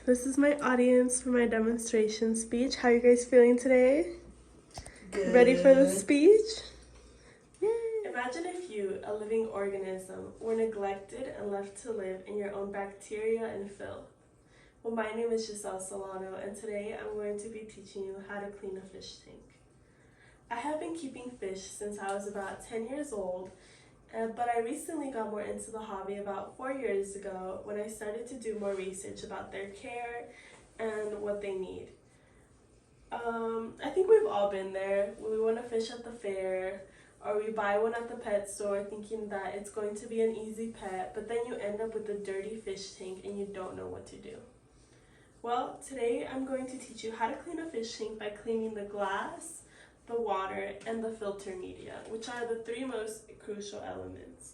This is my audience for my demonstration speech. How are you guys feeling today? Good. Ready for the speech? Yay! Imagine if you, a living organism, were neglected and left to live in your own bacteria and filth. Well, my name is Giselle Solano, and today I'm going to be teaching you how to clean a fish tank. I have been keeping fish since I was about 10 years old, but I recently got more into the hobby about 4 years ago when I started to do more research about their care and what they need. I think we've all been there. We want to fish at the fair, or we buy one at the pet store thinking that it's going to be an easy pet, but then you end up with a dirty fish tank and you don't know what to do. Well, today I'm going to teach you how to clean a fish tank by cleaning the glass, the water, and the filter media, which are the three most crucial elements.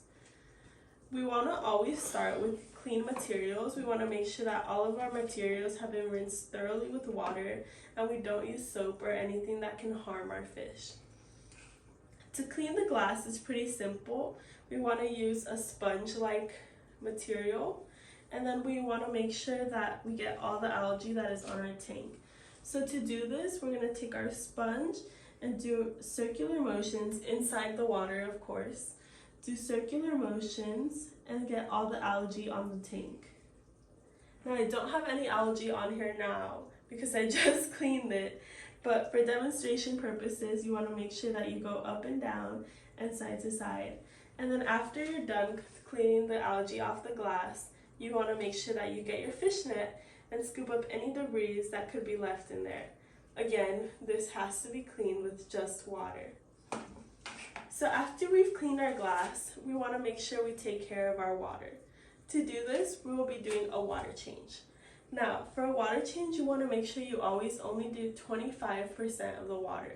We want to always start with clean materials. We want to make sure that all of our materials have been rinsed thoroughly with water and we don't use soap or anything that can harm our fish. To clean the glass is pretty simple. We want to use a sponge-like material, and then we want to make sure that we get all the algae that is on our tank. So to do this, we're going to take our sponge and do circular motions inside the water, of course. Do circular motions and get all the algae on the tank. Now, I don't have any algae on here now because I just cleaned it, but for demonstration purposes, you want to make sure that you go up and down and side to side. And then after you're done cleaning the algae off the glass, you want to make sure that you get your fish net and scoop up any debris that could be left in there. Again, this has to be cleaned with just water. So after we've cleaned our glass, we want to make sure we take care of our water. To do this, we will be doing a water change. Now, for a water change, you want to make sure you always only do 25% of the water.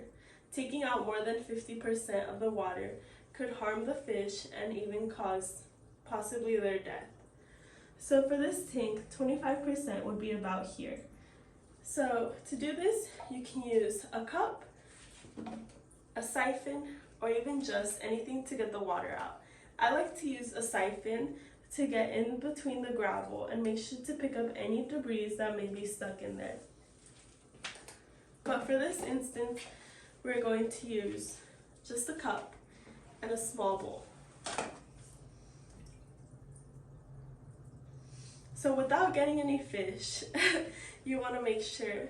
Taking out more than 50% of the water could harm the fish and even cause possibly their death. So for this tank, 25% would be about here. So to do this, you can use a cup, a siphon, or even just anything to get the water out. I like to use a siphon to get in between the gravel and make sure to pick up any debris that may be stuck in there. But for this instance, we're going to use just a cup and a small bowl. So without getting any fish, you want to make sure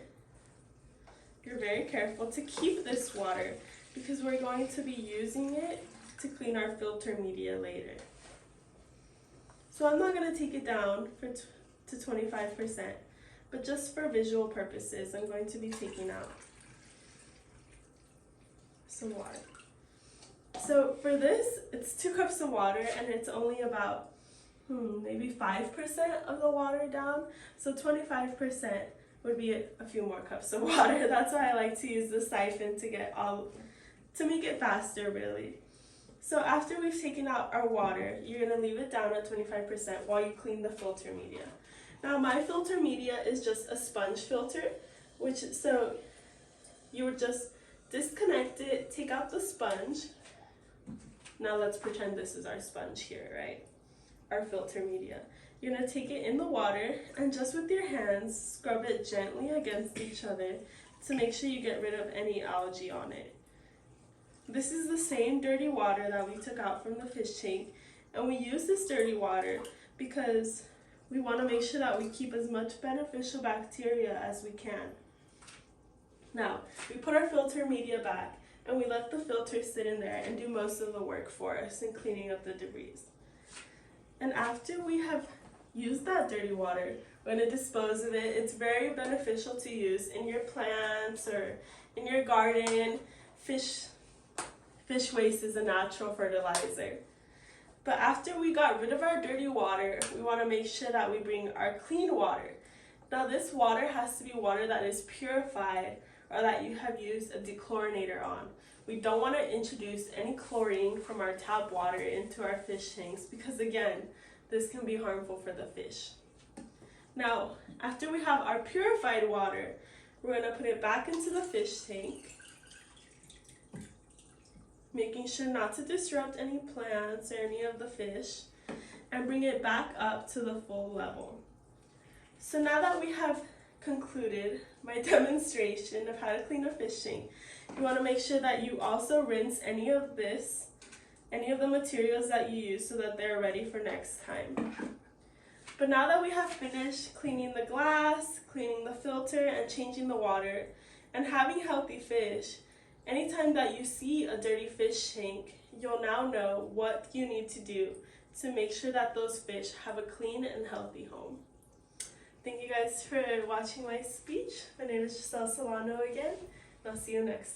you're very careful to keep this water because we're going to be using it to clean our filter media later. So I'm not going to take it down to 25%, but just for visual purposes, I'm going to be taking out some water. So for this, it's 2 cups of water and it's only about maybe 5% of the water down, so 25% would be a few more cups of water. That's why I like to use the siphon to make it faster, really. So after we've taken out our water, you're going to leave it down at 25% while you clean the filter media. Now my filter media is just a sponge filter, so you would just disconnect it, take out the sponge. Now let's pretend this is our sponge here, right? Our filter media. You're going to take it in the water and just with your hands scrub it gently against each other to make sure you get rid of any algae on it. This is the same dirty water that we took out from the fish tank, and we use this dirty water because we want to make sure that we keep as much beneficial bacteria as we can. Now, we put our filter media back and we let the filter sit in there and do most of the work for us in cleaning up the debris. And after we have used that dirty water, we're going to dispose of it. It's very beneficial to use in your plants or in your garden. Fish waste is a natural fertilizer. But after we got rid of our dirty water, we want to make sure that we bring our clean water. Now this water has to be water that is purified or that you have used a dechlorinator on. We don't want to introduce any chlorine from our tap water into our fish tanks because again, this can be harmful for the fish. Now, after we have our purified water, we're going to put it back into the fish tank, making sure not to disrupt any plants or any of the fish, and bring it back up to the full level. So now that we have concluded my demonstration of how to clean a fish tank, you want to make sure that you also rinse any of the materials that you use so that they're ready for next time. But now that we have finished cleaning the glass, cleaning the filter, and changing the water, and having healthy fish, anytime that you see a dirty fish tank, you'll now know what you need to do to make sure that those fish have a clean and healthy home. Thank you guys for watching my speech. My name is Giselle Solano again, and I'll see you next time.